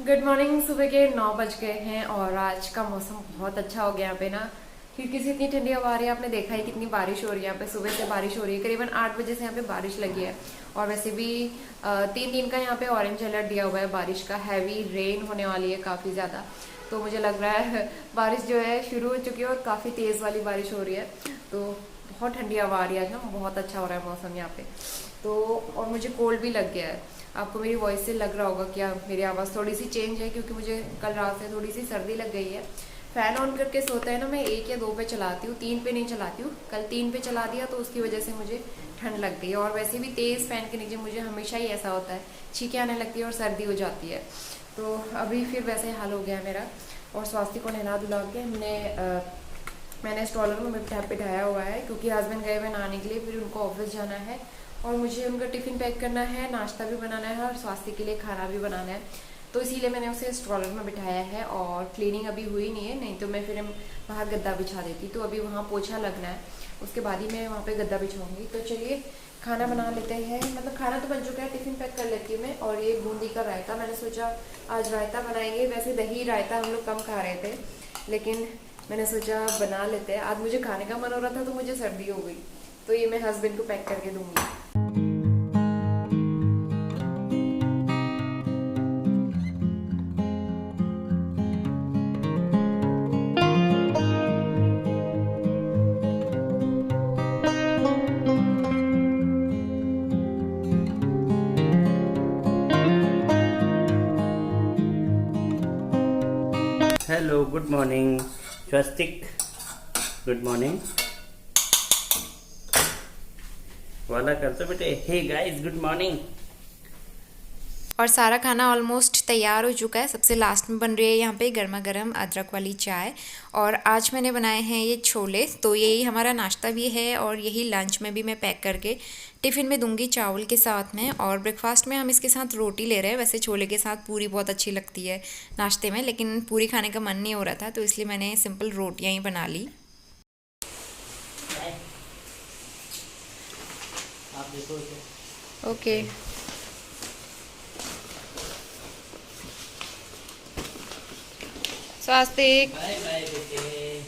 Good morning. सुबह के 9 बज गए हैं और आज का मौसम बहुत अच्छा हो गया यहाँ पे ना। खिड़की से इतनी ठंडी हवा आ रही है, आपने देखा ही कितनी बारिश हो रही है यहाँ पे। सुबह से बारिश हो रही है, करीबन 8 बजे से यहाँ पे बारिश लगी है। और वैसे भी 3 दिन का यहाँ पे ऑरेंज अलर्ट दिया हुआ है बारिश का। हैवी रेन होने वाली है काफ़ी ज़्यादा। तो मुझे लग रहा है बारिश जो है शुरू हो चुकी है और काफ़ी तेज़ वाली बारिश हो रही है। तो बहुत ठंडी हवा आ रही है आज ना, बहुत अच्छा हो रहा है मौसम यहाँ पे। तो और मुझे कोल्ड भी लग गया है। आपको मेरी वॉइस से लग रहा होगा कि मेरी आवाज़ थोड़ी सी चेंज है, क्योंकि मुझे कल रात से थोड़ी सी सर्दी लग गई है। फ़ैन ऑन करके सोता है ना, मैं 1 या 2 पे चलाती हूँ, 3 पे नहीं चलाती हूँ। कल 3 पे चला दिया तो उसकी वजह से मुझे ठंड लग गई। और वैसे भी तेज़ फ़ैन के नीचे मुझे हमेशा ही ऐसा होता है, छींकें आने लगती है और सर्दी हो जाती है। तो अभी फिर वैसे हाल हो गया है मेरा। और स्वास्थ्य को नहला धुला के मैंने स्ट्रॉलर में बिठाया हुआ है, क्योंकि हस्बैंड गए हुए नहाने के लिए, फिर उनको ऑफिस जाना है और मुझे उनका टिफ़िन पैक करना है, नाश्ता भी बनाना है और स्वास्थ्य के लिए खाना भी बनाना है। तो इसीलिए मैंने उसे स्ट्रॉलर में बिठाया है। और क्लीनिंग अभी हुई नहीं है, नहीं तो मैं फिर बाहर गद्दा बिछा देती। तो अभी वहाँ पोछा लगना है, उसके बाद ही मैं वहाँ पे गद्दा बिछाऊंगी। तो चलिए खाना बना लेते हैं। मतलब खाना तो बन चुका है, टिफ़िन पैक कर लेती हूँ मैं। और ये बूंदी का रायता, मैंने सोचा आज रायता बनाएंगे। वैसे दही रायता हम लोग कम खा रहे थे, लेकिन मैंने सोचा बना लेते हैं। आज मुझे खाने का मन हो रहा था तो मुझे सर्दी हो गई। तो ये मैं हस्बैंड को पैक करके दूंगी। Hello, good morning Swastik. Good morning वाला कर दो बेटे। Hey guys, good morning. और सारा खाना ऑलमोस्ट तैयार हो चुका है। सबसे लास्ट में बन रही है यहाँ पे गर्मा गर्म अदरक वाली चाय। और आज मैंने बनाए हैं ये छोले। तो यही हमारा नाश्ता भी है और यही लंच में भी मैं पैक करके टिफ़िन में दूंगी चावल के साथ में। और ब्रेकफास्ट में हम इसके साथ रोटी ले रहे हैं। वैसे छोले के साथ पूरी बहुत अच्छी लगती है नाश्ते में, लेकिन पूरी खाने का मन नहीं हो रहा था तो इसलिए मैंने सिंपल रोटियाँ ही बना ली। आप देखो ओके। स्वास्तिक। बाय बाय बेटे।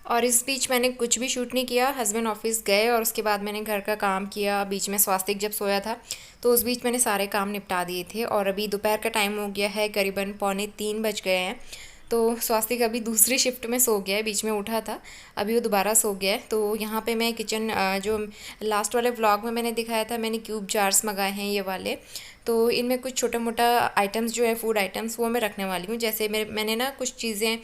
और इस बीच मैंने कुछ भी शूट नहीं किया। हस्बैंड ऑफिस गए और उसके बाद मैंने घर का काम किया। बीच में स्वास्तिक जब सोया था तो उस बीच मैंने सारे काम निपटा दिए थे। और अभी दोपहर का टाइम हो गया है, करीबन 2:45 बज गए हैं। तो स्वास्तिक अभी दूसरी शिफ्ट में सो गया है, बीच में उठा था, अभी वो दोबारा सो गया है। तो यहाँ पे मैं किचन जो लास्ट वाले व्लॉग में मैंने दिखाया था, मैंने क्यूब जार्स मंगाए हैं ये वाले। तो इनमें कुछ छोटा मोटा आइटम्स जो है, फूड आइटम्स, वो मैं रखने वाली हूँ। जैसे मैंने ना कुछ चीज़ें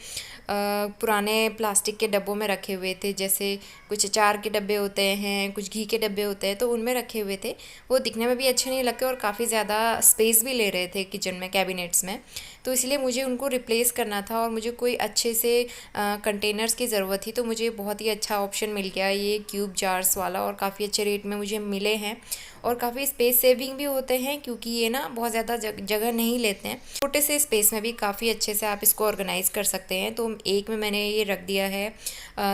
पुराने प्लास्टिक के डब्बों में रखे हुए थे। जैसे कुछ अचार के डब्बे होते हैं, कुछ घी के डब्बे होते हैं, तो उनमें रखे हुए थे। वो दिखने में भी अच्छे नहीं लगते और काफ़ी ज़्यादा स्पेस भी ले रहे थे किचन में, कैबिनेट्स में। तो इसलिए मुझे उनको रिप्लेस करना था और मुझे कोई अच्छे से कंटेनर्स की ज़रूरत थी। तो मुझे बहुत ही अच्छा ऑप्शन मिल गया ये क्यूब जार्स वाला, और काफ़ी अच्छे रेट में मुझे मिले हैं। और काफ़ी स्पेस सेविंग भी होते हैं, क्योंकि ये ना बहुत ज़्यादा जगह नहीं लेते हैं। छोटे से स्पेस में भी काफ़ी अच्छे से आप इसको ऑर्गेनाइज़ कर सकते हैं। तो एक में मैंने ये रख दिया है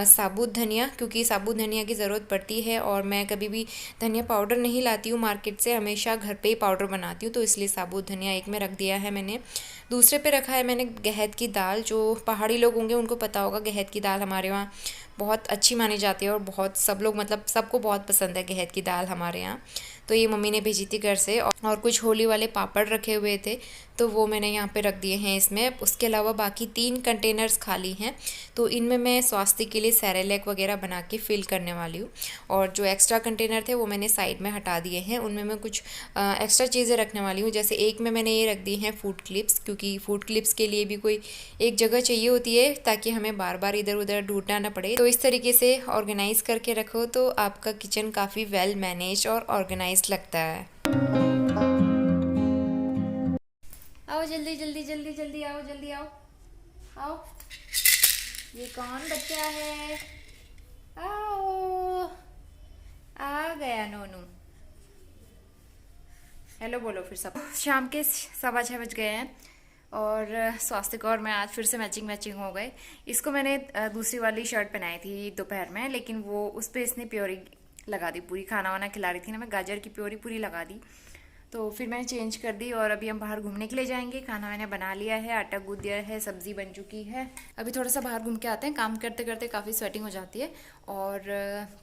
साबुत धनिया, क्योंकि साबुत धनिया की ज़रूरत पड़ती है। और मैं कभी भी धनिया पाउडर नहीं लाती हूँ मार्केट से, हमेशा घर पे ही पाउडर बनाती हूँ। तो इसलिए साबुत धनिया एक में रख दिया है मैंने। दूसरे पे रखा है मैंने गहत की दाल। जो पहाड़ी लोग होंगे उनको पता होगा, गहत की दाल हमारे वहाँ बहुत अच्छी मानी जाती है और बहुत सब लोग, मतलब सबको बहुत पसंद है गहत की दाल हमारे यहाँ। तो ये मम्मी ने भेजी थी घर से। और कुछ होली वाले पापड़ रखे हुए थे, तो वो मैंने यहाँ पे रख दिए हैं इसमें। उसके अलावा बाकी 3 कंटेनर्स खाली हैं, तो इनमें मैं स्वास्थ्य के लिए सेरेलैक वगैरह बना के फिल करने वाली हूँ। और जो एक्स्ट्रा कंटेनर थे वो मैंने साइड में हटा दिए हैं, उनमें मैं कुछ एक्स्ट्रा चीज़ें रखने वाली हूँ। जैसे एक में मैंने ये रख दी हैं फूड क्लिप्स, क्योंकि फूड क्लिप्स के लिए भी कोई एक जगह चाहिए होती है, ताकि हमें बार बार इधर उधर ढूंढना ना पड़े। तो इस तरीके से ऑर्गेनाइज़ करके रखो तो आपका किचन काफ़ी वेल मैनेज और ऑर्गेनाइज लगता है। आओ जल्दी जल्दी जल्दी जल्दी आओ, जल्दी आओ आओ। ये कौन बच्चा है? आओ, आ गया नोनू। हेलो बोलो फिर सब। शाम के 6:15 बज गए हैं और स्वास्तिक और मैं आज फिर से मैचिंग हो गए। इसको मैंने दूसरी वाली शर्ट पहनाई थी दोपहर में, लेकिन वो उस पर इसने प्योरी लगा दी पूरी। खाना वाना खिला रही थी ना मैं, गाजर की प्योरी पूरी लगा दी, तो फिर मैंने चेंज कर दी। और अभी हम बाहर घूमने के लिए जाएंगे। खाना मैंने बना लिया है, आटा गूंद दिया है, सब्जी बन चुकी है। अभी थोड़ा सा बाहर घूम के आते हैं। काम करते करते काफ़ी स्वेटिंग हो जाती है। और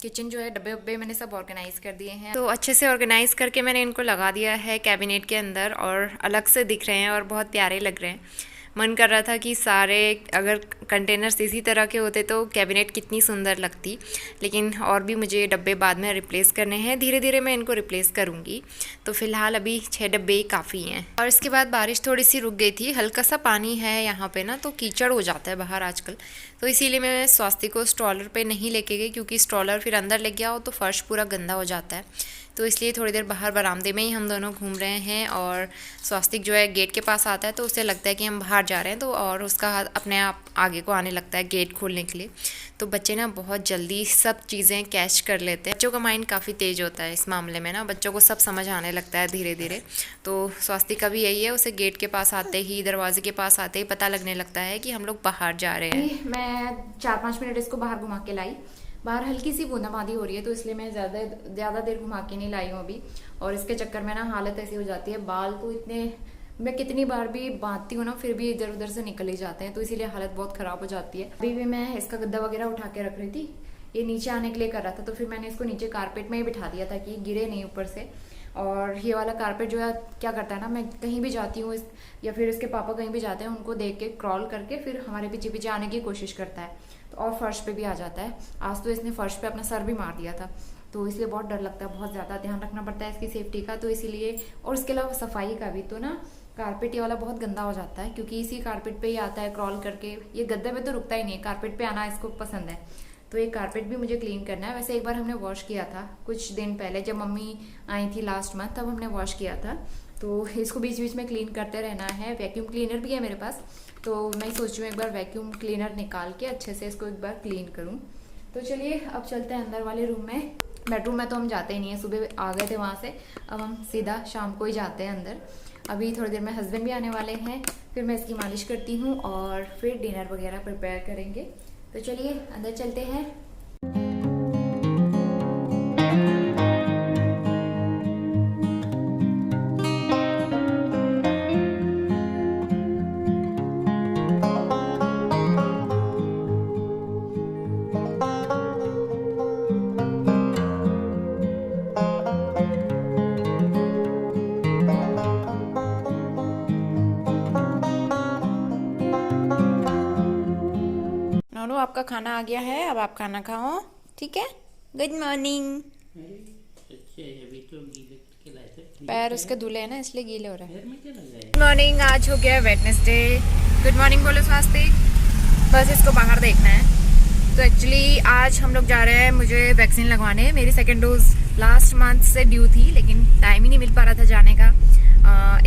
किचन जो है, डब्बे वब्बे मैंने सब ऑर्गेनाइज कर दिए हैं, तो अच्छे से ऑर्गेनाइज करके मैंने इनको लगा दिया है कैबिनेट के अंदर, और अलग से दिख रहे हैं और बहुत प्यारे लग रहे हैं। मन कर रहा था कि सारे अगर कंटेनर्स इसी तरह के होते तो कैबिनेट कितनी सुंदर लगती, लेकिन और भी मुझे डब्बे बाद में रिप्लेस करने हैं। धीरे धीरे मैं इनको रिप्लेस करूँगी। तो फ़िलहाल अभी 6 डब्बे ही काफ़ी हैं। और इसके बाद बारिश थोड़ी सी रुक गई थी, हल्का सा पानी है यहाँ पे ना, तो कीचड़ हो जाता है बाहर आजकल। तो इसीलिए मैं स्वास्तिक को स्ट्रॉलर पे नहीं लेके गई, क्योंकि स्ट्रॉलर फिर अंदर ले गया हो तो फर्श पूरा गंदा हो जाता है। तो इसलिए थोड़ी देर बाहर बरामदे में ही हम दोनों घूम रहे हैं। और स्वास्तिक जो है गेट के पास आता है तो उसे लगता है कि हम बाहर जा रहे हैं, तो और उसका हाथ अपने आप आगे को आने लगता है गेट खोलने के लिए। तो बच्चे ना बहुत जल्दी सब चीज़ें कैच कर लेते हैं। बच्चों का माइंड काफ़ी तेज होता है इस मामले में ना, बच्चों को सब समझ आने लगता है धीरे धीरे। तो स्वास्तिक का भी यही है, उसे गेट के पास आते ही, दरवाजे के पास आते ही पता लगने लगता है कि हम लोग बाहर जा रहे हैं। मैं 4-5 मिनट इसको बाहर घुमा के लाई। बाहर हल्की सी बूंदाबांदी हो रही है, तो इसलिए मैं ज़्यादा देर घुमा के नहीं लाई हूँ अभी। और इसके चक्कर में ना हालत ऐसी हो जाती है, बाल तो इतने, मैं कितनी बार भी बांधती हूँ ना फिर भी इधर उधर से निकल ही जाते हैं, तो इसीलिए हालत बहुत ख़राब हो जाती है। अभी भी मैं इसका गद्दा वगैरह उठा के रख रही थी, ये नीचे आने के लिए कर रहा था, तो फिर मैंने इसको नीचे कारपेट में ही बिठा दिया था कि गिरे नहीं ऊपर से। और ये वाला कारपेट जो है क्या करता है ना, मैं कहीं भी जाती हूँ या फिर इसके पापा कहीं भी जाते हैं, उनको देख के क्रॉल करके फिर हमारे पीछे पीछे आने की कोशिश करता है, तो और फर्श पे भी आ जाता है। आज तो इसने फर्श पे अपना सर भी मार दिया था, तो इसलिए बहुत डर लगता है, बहुत ज़्यादा ध्यान रखना पड़ता है इसकी सेफ्टी का। तो इसीलिए, और इसके अलावा सफाई का भी, तो ना कारपेट ये वाला बहुत गंदा हो जाता है, क्योंकि इसी कारपेट पे ही आता है क्रॉल करके। ये गद्दे पे तो रुकता ही नहीं है, कारपेट पे आना इसको पसंद है। तो ये कारपेट भी मुझे क्लीन करना है। वैसे एक बार हमने वॉश किया था कुछ दिन पहले, जब मम्मी आई थी लास्ट मंथ, तब हमने वॉश किया था। तो इसको बीच बीच में क्लीन करते रहना है। वैक्यूम क्लीनर भी है मेरे पास, तो मैं सोच रही हूँ एक बार वैक्यूम क्लीनर निकाल के अच्छे से इसको एक बार क्लीन करूँ। तो चलिए अब चलते हैं अंदर वाले रूम में। बेडरूम में तो हम जाते ही नहीं है, सुबह आ गए थे वहाँ से, अब हम सीधा शाम को ही जाते हैं अंदर। अभी थोड़ी देर में हस्बैंड भी आने वाले हैं, फिर मैं इसकी मालिश करती हूँ और फिर डिनर वगैरह प्रिपेयर करेंगे। तो चलिए अंदर चलते हैं। नोनू आपका खाना आ गया है, अब आप खाना खाओ, ठीक है। Good morning. अभी तो गीले के लाए थे, पैर उसके धुले हैं ना, इसलिए गीले हो रहे हैं। पैर में क्या लगा है? गुड मॉर्निंग, आज हो गया वेडनेसडे। गुड मॉर्निंग बोलो स्वास्तिक। बस इसको बाहर देखना है। तो एक्चुअली आज हम लोग जा रहे हैं मुझे वैक्सीन लगवाने। मेरी सेकेंड डोज लास्ट मंथ से ड्यू थी, लेकिन टाइम ही नहीं मिल पा रहा था जाने का।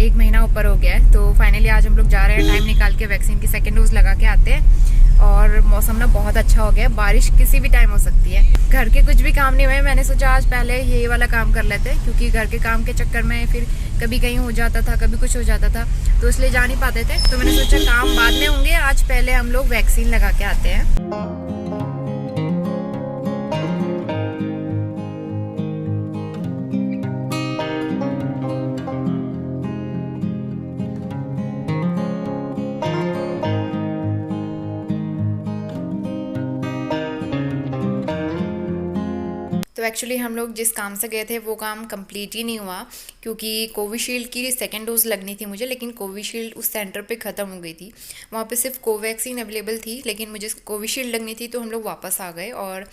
1 महीना ऊपर हो गया है, तो फाइनली आज हम लोग जा रहे हैं टाइम निकाल के वैक्सीन की सेकेंड डोज लगा के आते हैं। और मौसम ना बहुत अच्छा हो गया है, बारिश किसी भी टाइम हो सकती है। घर के कुछ भी काम नहीं हुए, मैंने सोचा आज पहले ये वाला काम कर लेते, क्योंकि घर के काम के चक्कर में फिर कभी कहीं हो जाता था, कभी कुछ हो जाता था, तो इसलिए जा नहीं पाते थे। तो मैंने सोचा काम बाद में होंगे, आज पहले हम लोग वैक्सीन लगा के आते हैं। तो एक्चुअली हम लोग जिस काम से गए थे वो काम कंप्लीट ही नहीं हुआ, क्योंकि कोविशील्ड की सेकेंड डोज लगनी थी मुझे, लेकिन कोविशील्ड उस सेंटर पे ख़त्म हो गई थी। वहाँ पे सिर्फ कोवैक्सीन अवेलेबल थी, लेकिन मुझे कोविशील्ड लगनी थी, तो हम लोग वापस आ गए। और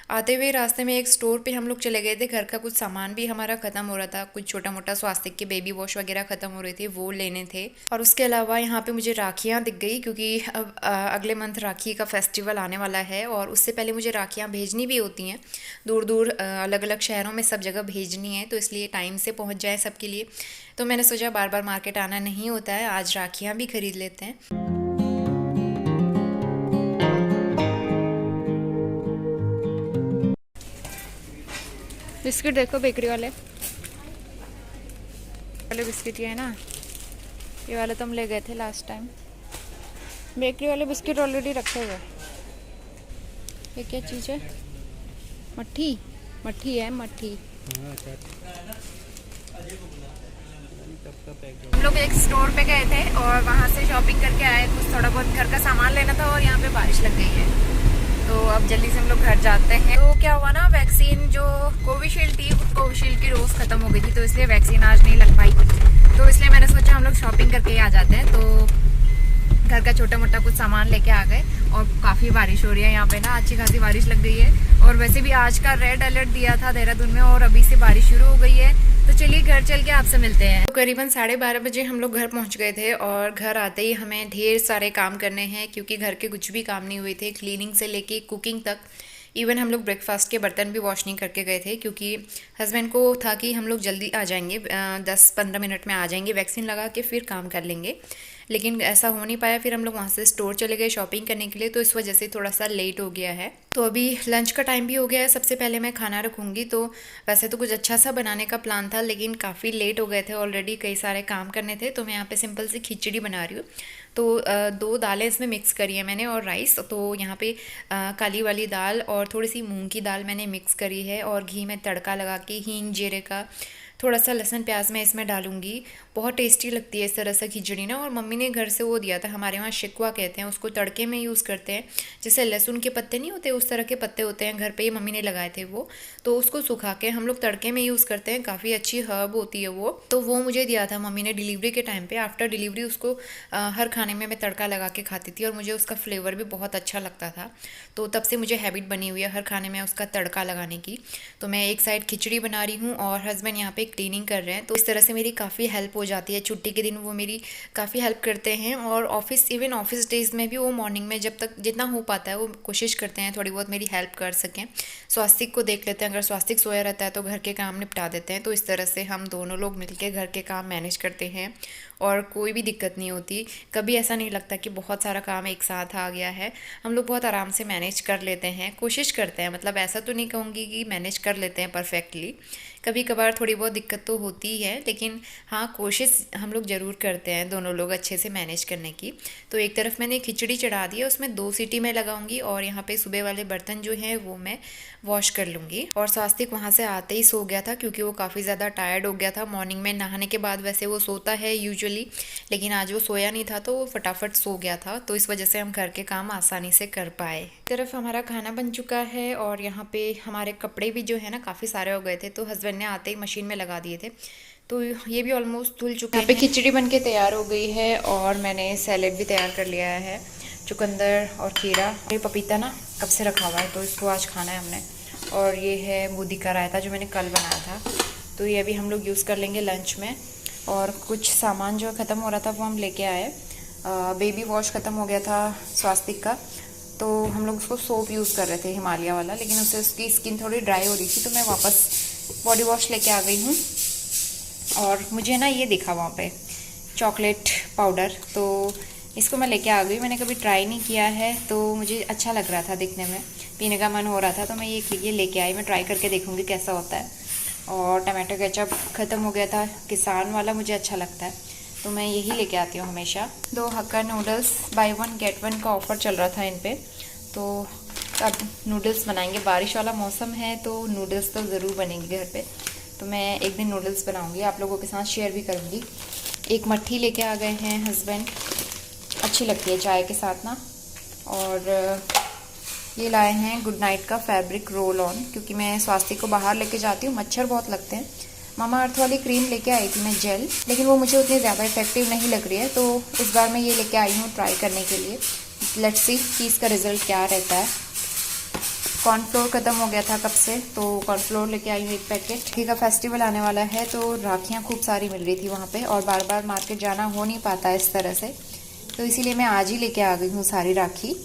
आते हुए रास्ते में एक स्टोर पे हम लोग चले गए थे। घर का कुछ सामान भी हमारा ख़त्म हो रहा था, कुछ छोटा मोटा स्वास्तिक के बेबी वॉश वगैरह ख़त्म हो रहे थे, वो लेने थे। और उसके अलावा यहाँ पे मुझे राखियाँ दिख गई, क्योंकि अब अगले मंथ राखी का फेस्टिवल आने वाला है, और उससे पहले मुझे राखियाँ भेजनी भी होती हैं दूर दूर, अलग अलग शहरों में सब जगह भेजनी है, तो इसलिए टाइम से पहुँच जाए सबके लिए। तो मैंने सोचा बार बार मार्केट आना नहीं होता है, आज राखियाँ भी ख़रीद लेते हैं। बिस्किट देखो, बेकरी वाले बिस्किट ये है ना, ये वाले तो हम ले गए थे लास्ट टाइम। बेकरी वाले बिस्किट ऑलरेडी रखे हुए। ये क्या चीज़ है? मट्ठी, मट्ठी है मट्ठी। हम लोग एक स्टोर पे गए थे और वहाँ से शॉपिंग करके आए, कुछ थोड़ा बहुत घर का सामान लेना था और यहाँ पे बारिश लग गई है, तो अब जल्दी से हम लोग घर जाते हैं। तो क्या हुआ ना, वैक्सीन जो कोविशील्ड थी, कोविशील्ड की डोज खत्म हो गई थी, तो इसलिए वैक्सीन आज नहीं लग पाई, तो इसलिए मैंने सोचा हम लोग शॉपिंग करके ही आ जाते हैं। तो घर का छोटा मोटा कुछ सामान लेके आ गए और काफ़ी बारिश हो रही है यहाँ पे ना, अच्छी खासी बारिश लग गई है। और वैसे भी आज का रेड अलर्ट दिया था देहरादून में और अभी से बारिश शुरू हो गई है। तो चलिए घर चल के आपसे मिलते हैं। तो करीबन 12:30 बजे हम लोग घर पहुँच गए थे और घर आते ही हमें ढेर सारे काम करने हैं, क्योंकि घर के कुछ भी काम नहीं हुए थे, क्लीनिंग से लेके कुकिंग तक। इवन हम लोग ब्रेकफास्ट के बर्तन भी वॉश नहीं करके गए थे, क्योंकि हस्बैंड को था कि हम लोग जल्दी आ जाएंगे, 10-15 मिनट में आ जाएंगे, वैक्सीन लगा के फिर काम कर लेंगे, लेकिन ऐसा हो नहीं पाया। फिर हम लोग वहाँ से स्टोर चले गए शॉपिंग करने के लिए, तो इस वजह से थोड़ा सा लेट हो गया है। तो अभी लंच का टाइम भी हो गया है, सबसे पहले मैं खाना रखूँगी। तो वैसे तो कुछ अच्छा सा बनाने का प्लान था, लेकिन काफ़ी लेट हो गए थे ऑलरेडी, कई सारे काम करने थे। तो मैं यहाँ पे सिंपल सी खिचड़ी बना रही हूँ। तो 2 दालें इसमें मिक्स करी है मैंने और राइस। तो यहाँ पे काली वाली दाल और थोड़ी सी मूंग की दाल मैंने मिक्स करी है और घी में तड़का लगा के हींग जीरे का थोड़ा सा लहसुन प्याज मैं इसमें डालूंगी। बहुत टेस्टी लगती है इस तरह से खिचड़ी ना। और मम्मी ने घर से वो दिया था, हमारे वहाँ शिकवा कहते हैं उसको, तड़के में यूज़ करते हैं। जैसे लहसुन के पत्ते नहीं होते, उस तरह के पत्ते होते हैं, घर पे ही मम्मी ने लगाए थे वो, तो उसको सुखा के हम लोग तड़के में यूज़ करते हैं। काफ़ी अच्छी हर्ब होती है वो, तो वो मुझे दिया था मम्मी ने डिलीवरी के टाइम पे। आफ्टर डिलीवरी उसको हर खाने में मैं तड़का लगा के खाती थी और मुझे उसका फ्लेवर भी बहुत अच्छा लगता था। तो तब से मुझे हैबिट बनी हुई है हर खाने में उसका तड़का लगाने की। तो मैं एक साइड खिचड़ी बना रही हूँ और हस्बैंड यहाँ पे क्लीनिंग कर रहे हैं। तो इस तरह से मेरी काफ़ी हेल्प हो जाती है। छुट्टी के दिन वो मेरी काफ़ी हेल्प करते हैं और इवन ऑफिस डेज में भी वो मॉर्निंग में जब तक जितना हो पाता है वो कोशिश करते हैं थोड़ी बहुत मेरी हेल्प कर सकें। स्वास्तिक को देख लेते हैं, अगर स्वास्तिक सोया रहता है तो घर के काम निपटा देते हैं। तो इस तरह से हम दोनों लोग मिलकर घर के काम मैनेज करते हैं और कोई भी दिक्कत नहीं होती। कभी ऐसा नहीं लगता कि बहुत सारा काम एक साथ आ गया है। हम लोग बहुत आराम से मैनेज कर लेते हैं, कोशिश करते हैं। मतलब ऐसा तो नहीं कहूँगी कि मैनेज कर लेते हैं परफेक्टली, कभी कभार थोड़ी बहुत दिक्कत तो होती ही है, लेकिन हाँ कोशिश हम लोग ज़रूर करते हैं दोनों लोग अच्छे से मैनेज करने की। तो एक तरफ मैंने खिचड़ी चढ़ा दी है, उसमें 2 सीटी मैं लगाऊंगी और यहाँ पे सुबह वाले बर्तन जो हैं वो मैं वॉश कर लूँगी। और स्वास्तिक वहाँ से आते ही सो गया था, क्योंकि वो काफ़ी ज़्यादा टायर्ड हो गया था मॉर्निंग में नहाने के बाद। वैसे वो सोता है यूजुअली, लेकिन आज वो सोया नहीं था तो वो फटाफट सो गया था। तो इस वजह से हम घर के काम आसानी से कर पाए। एक तरफ हमारा खाना बन चुका है और यहाँ पे हमारे कपड़े भी जो है ना काफ़ी सारे हो गए थे, तो हस्बैंड ने आते ही मशीन में लगा दिए थे। तो ये भी ऑलमोस्ट धुल चुके हैं। यहाँ पे खिचड़ी बन के तैयार हो गई है और मैंने सैलेड भी तैयार कर लिया है, चुकंदर और खीरा। ये पपीता ना कब से रखा हुआ है तो इसको आज खाना है हमने। और ये है बूंदी का रायता जो मैंने कल बनाया था, तो ये अभी हम लोग यूज़ कर लेंगे लंच में। और कुछ सामान जो ख़त्म हो रहा था वो हम लेके आए। बेबी वॉश ख़त्म हो गया था स्वास्तिक का, तो हम लोग उसको सोप यूज़ कर रहे थे हिमालय वाला, लेकिन उससे उसकी स्किन थोड़ी ड्राई हो रही थी, तो मैं वापस बॉडी वॉश लेके आ गई हूँ। और मुझे ना ये दिखा वहाँ पे चॉकलेट पाउडर, तो इसको मैं लेके आ गई। मैंने कभी ट्राई नहीं किया है, तो मुझे अच्छा लग रहा था दिखने में, पीने का मन हो रहा था, तो मैं ये लेके आई। मैं ट्राई करके देखूँगी कैसा होता है। और टमाटो केचप ख़त्म हो गया था, किसान वाला मुझे अच्छा लगता है, तो मैं यही लेके आती हूँ हमेशा। 2 हक्का नूडल्स बाय 1 गेट 1 का ऑफ़र चल रहा था इन पे, तो अब नूडल्स बनाएंगे। बारिश वाला मौसम है तो नूडल्स तो ज़रूर बनेंगे घर पे, तो मैं एक दिन नूडल्स बनाऊंगी, आप लोगों के साथ शेयर भी करूंगी। एक मट्ठी लेके आ गए हैं हस्बैंड, अच्छी लगती है चाय के साथ ना। और ये लाए हैं गुड नाइट का फैब्रिक रोल ऑन, क्योंकि मैं स्वास्तिक को बाहर लेके जाती हूँ, मच्छर बहुत लगते हैं। मामा अर्थ वाली क्रीम लेके आई थी मैं जेल, लेकिन वो मुझे उतनी ज़्यादा इफेक्टिव नहीं लग रही है, तो इस बार मैं ये लेके आई हूँ ट्राई करने के लिए। लेट्स सी कि इसका रिज़ल्ट क्या रहता है। कॉर्नफ्लोर ख़त्म हो गया था कब से, तो कॉर्नफ्लोर लेके आई हूँ 1 पैकेट। राखी का फेस्टिवल आने वाला है, तो राखियाँ खूब सारी मिल रही थी वहाँ पे, और बार बार मार्केट जाना हो नहीं पाता इस तरह से, तो इसीलिए मैं आज ही लेके आ गई हूँ सारी राखी।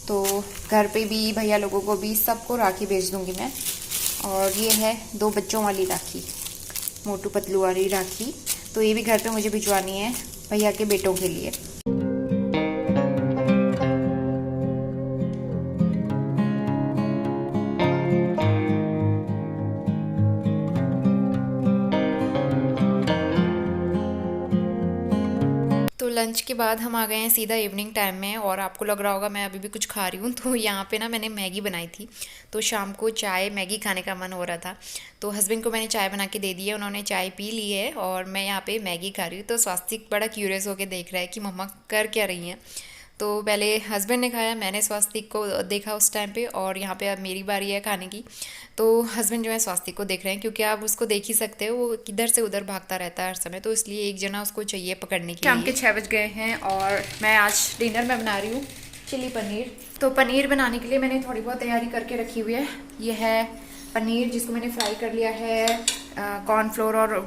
तो घर पे भी भैया लोगों को भी सबको राखी भेज दूँगी मैं। और ये है 2 बच्चों वाली राखी, मोटू पतलू वाली राखी, तो ये भी घर पे मुझे भिजवानी है भैया के बेटों के लिए। तो लंच के बाद हम आ गए हैं सीधा इवनिंग टाइम में, और आपको लग रहा होगा मैं अभी भी कुछ खा रही हूँ। तो यहाँ पे ना मैंने मैगी बनाई थी, तो शाम को चाय मैगी खाने का मन हो रहा था, तो हस्बैंड को मैंने चाय बना के दे दी है, उन्होंने चाय पी ली है और मैं यहाँ पे मैगी खा रही हूँ। तो स्वास्तिक बड़ा क्यूरियस होकर देख रहा है कि मम्मा कर क्या रही हैं। तो पहले हस्बैंड ने खाया, मैंने स्वास्तिक को देखा उस टाइम पे, और यहाँ पे अब मेरी बारी है खाने की। तो हस्बैंड जो है स्वास्तिक को देख रहे हैं, क्योंकि आप उसको देख ही सकते हो वो किधर से उधर भागता रहता है हर समय, तो इसलिए एक जना उसको चाहिए पकड़ने के लिए। शाम के 6 बज गए हैं और मैं आज डिनर में बना रही हूँ चिली पनीर। तो पनीर बनाने के लिए मैंने थोड़ी बहुत तैयारी करके रखी हुई है। ये है पनीर जिसको मैंने फ्राई कर लिया है कॉर्नफ्लोर और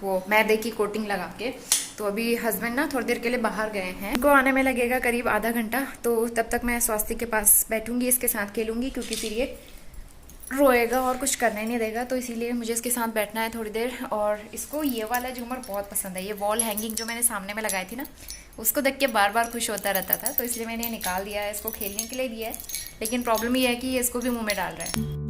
वो मैदे की कोटिंग लगा के। तो अभी हस्बैंड ना थोड़ी देर के लिए बाहर गए हैं, इनको आने में लगेगा करीब आधा घंटा। तो तब तक मैं स्वास्तिक के पास बैठूंगी, इसके साथ खेलूंगी, क्योंकि फिर ये रोएगा और कुछ करने नहीं देगा, तो इसीलिए मुझे इसके साथ बैठना है थोड़ी देर। और इसको ये वाला झूमर बहुत पसंद है, ये वॉल हैंगिंग जो मैंने सामने में लगाई थी ना, उसको देख के बार बार खुश होता रहता था, तो इसलिए मैंने निकाल दिया है, इसको खेलने के लिए दिया है। लेकिन प्रॉब्लम ये है कि ये इसको भी मुँह में डाल रहा है।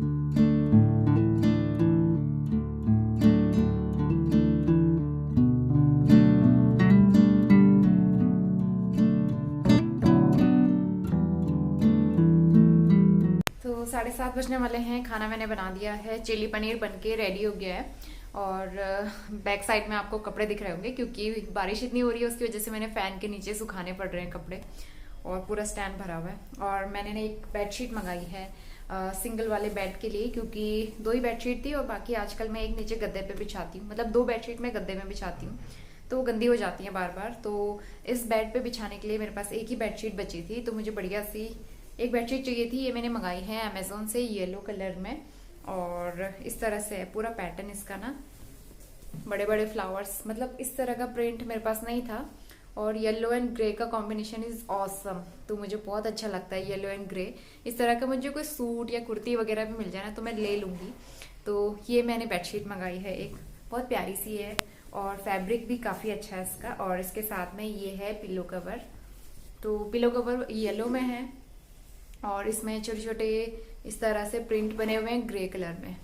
तो 7:30 बजने वाले हैं, खाना मैंने बना दिया है, चिली पनीर बनके रेडी हो गया है। और बैक साइड में आपको कपड़े दिख रहे होंगे, क्योंकि बारिश इतनी हो रही है उसकी वजह से मैंने फैन के नीचे सुखाने पड़ रहे हैं कपड़े, और पूरा स्टैंड भरा हुआ है। और मैंने ना एक बेडशीट मंगाई है सिंगल वाले बेड के लिए, क्योंकि 2 ही बेडशीट थी और बाकी आजकल मैं एक नीचे गद्दे पे बिछाती हूँ, मतलब 2 बेडशीट मैं गद्दे में बिछाती हूँ, तो गंदी हो जाती हैं बार बार। तो इस बेड पे बिछाने के लिए मेरे पास एक ही बेडशीट बची थी, तो मुझे बढ़िया सी एक बेडशीट चाहिए थी। ये मैंने मंगाई है अमेजोन से, येलो कलर में, और इस तरह से है पूरा पैटर्न इसका ना, बड़े बड़े फ्लावर्स, मतलब इस तरह का प्रिंट मेरे पास नहीं था। और येलो एंड ग्रे का कॉम्बिनेशन इज ऑसम, तो मुझे बहुत अच्छा लगता है येलो एंड ग्रे। इस तरह का मुझे कोई सूट या कुर्ती वगैरह भी मिल जाए ना तो मैं ले लूँगी। तो ये मैंने बेडशीट मंगाई है, एक बहुत प्यारी सी है, और फैब्रिक भी काफ़ी अच्छा है इसका। और इसके साथ में ये है पिलो कवर, तो पिलो कवर येलो में है और इसमें छोटे छोटे इस तरह से प्रिंट बने हुए हैं ग्रे कलर में,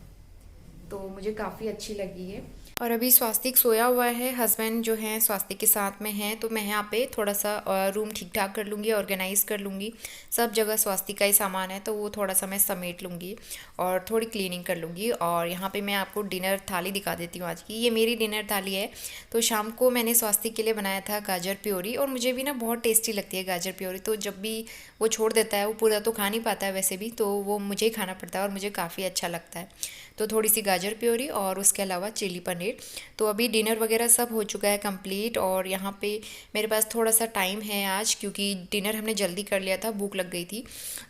तो मुझे काफ़ी अच्छी लगी है। और अभी स्वास्तिक सोया हुआ है, हस्बैंड जो है स्वास्तिक के साथ में हैं, तो मैं यहाँ पे थोड़ा सा रूम ठीक ठाक कर लूँगी, ऑर्गेनाइज़ कर लूँगी। सब जगह स्वास्तिक का ही सामान है, तो वो थोड़ा सा मैं समेट लूँगी और थोड़ी क्लीनिंग कर लूँगी। और यहाँ पे मैं आपको डिनर थाली दिखा देती हूँ आज की। ये मेरी डिनर थाली है। तो शाम को मैंने स्वास्तिक के लिए बनाया था गाजर प्योरी, और मुझे भी ना बहुत टेस्टी लगती है गाजर प्योरी। तो जब भी वो छोड़ देता है, वो पूरा तो खा नहीं पाता है वैसे भी, तो वो मुझे ही खाना पड़ता है और मुझे काफ़ी अच्छा लगता है। तो थोड़ी सी गाजर प्योरी और उसके अलावा चिली पनीर। तो अभी डिनर वगैरह सब हो चुका है कंप्लीट, और यहाँ पे मेरे पास थोड़ा सा टाइम है आज, क्योंकि डिनर हमने जल्दी कर लिया था, भूख लग गई थी।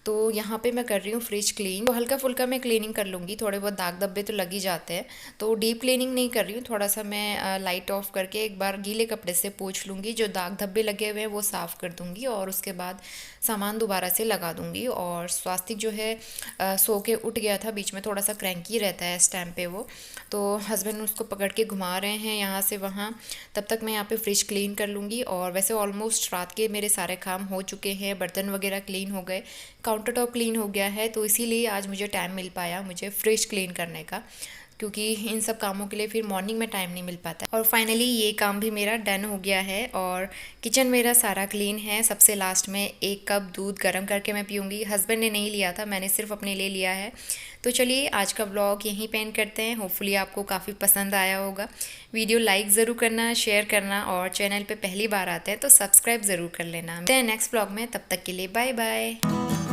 तो यहाँ पे मैं कर रही हूँ फ्रिज क्लीन। तो हल्का फुल्का मैं क्लीनिंग कर लूँगी, थोड़े बहुत दाग धब्बे तो लग ही जाते हैं, तो डीप क्लीनिंग नहीं कर रही हूँ। थोड़ा सा मैं लाइट ऑफ करके एक बार गीले कपड़े से पोंछ लूँगी, जो दाग धब्बे लगे हुए हैं वो साफ़ कर दूँगी, और उसके बाद सामान दोबारा से लगा दूँगी। और स्वास्तिक जो है सो के उठ गया था, बीच में थोड़ा सा क्रैंकी रहता है इस टाइम पे वो, तो हस्बैंड उसको पकड़ के घुमा रहे हैं यहाँ से वहाँ। तब तक मैं यहाँ पे फ्रिज क्लीन कर लूँगी। और वैसे ऑलमोस्ट रात के मेरे सारे काम हो चुके हैं, बर्तन वगैरह क्लीन हो गए, काउंटर टॉप क्लीन हो गया है, तो इसीलिए आज मुझे टाइम मिल पाया मुझे फ्रिज क्लीन करने का, क्योंकि इन सब कामों के लिए फिर मॉर्निंग में टाइम नहीं मिल पाता। और फाइनली ये काम भी मेरा डन हो गया है, और किचन मेरा सारा क्लीन है। सबसे लास्ट में 1 कप दूध गर्म करके मैं पीऊँगी। हस्बैंड ने नहीं लिया था, मैंने सिर्फ अपने लिए लिया है। तो चलिए आज का व्लॉग यहीं पे एंड करते हैं। होपफुली आपको काफ़ी पसंद आया होगा। वीडियो लाइक ज़रूर करना, शेयर करना, और चैनल पे पहली बार आते हैं तो सब्सक्राइब ज़रूर कर लेना। मिलते हैं नेक्स्ट व्लॉग में, तब तक के लिए बाय बाय।